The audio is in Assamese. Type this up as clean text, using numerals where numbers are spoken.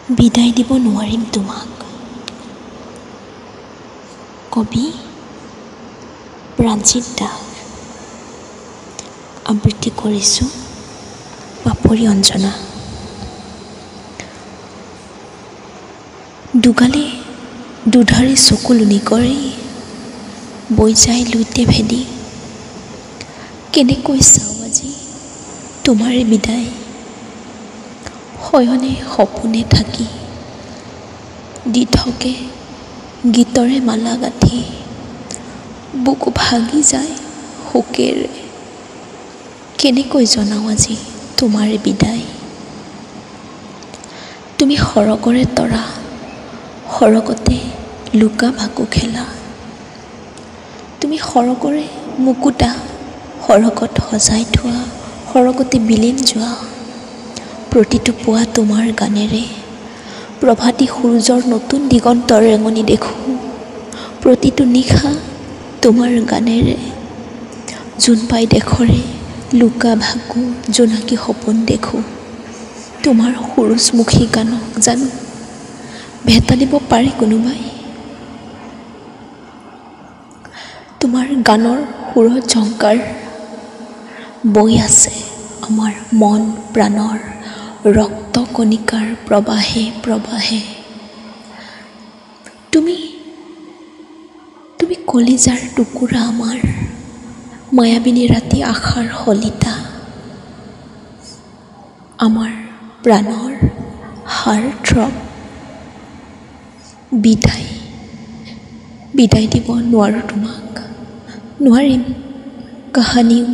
বিদায় দিব নোৱাৰিম তোমাক। কবি প্ৰাণজিৎ দাস। আবৃত্তি কৰিছোঁ পাপৰি অঞ্জনা। দুগালে দুধাৰি চকু লুনি কৰি বৈ যায় লুইতে ভেদি। কেনেকৈ চাওঁ আজি তোমাৰে বিদায়, শয়নে সপোনে থাকি দি থাকে গীতৰে মালা গাঁঠি। বুকু ভাগি যায় শোকেৰে, কেনেকৈ জনাওঁ আজি তোমাৰে বিদায়। তুমি সৰগৰে তৰা, সৰগতে লুকা ভাকু খেলা। তুমি সৰগৰে মুকুতা, সৰগত সজাই থোৱা, সৰগতে বিলীন যোৱা। প্ৰতিটো পুৱা তোমাৰ গানেৰে প্ৰভাতী সূৰ্যৰ নতুন দিগন্তৰ ৰেঙনি দেখোঁ। প্ৰতিটো নিশা তোমাৰ গানেৰে জোনপাই দেশৰে লুকা ভাকু জোনাকী সপোন দেখোঁ। তোমাৰ সুৰুজমুখী গানক জানো ভেটালিব পাৰে কোনোবাই? তোমাৰ গানৰ সুৰত ঝংকাৰ বৈ আছে আমাৰ মন প্ৰাণৰ ৰক্ত কণিকাৰ প্ৰবাহে প্ৰবাহে। তুমি কলিজাৰ টুকুৰা আমাৰ, মায়াবিনী ৰাতি আশাৰ শলিতা। আমাৰ প্ৰাণৰ হাৰ্টথ্ৰব। বিদায় দিব নোৱাৰোঁ তোমাক, নোৱাৰিম কাহানিও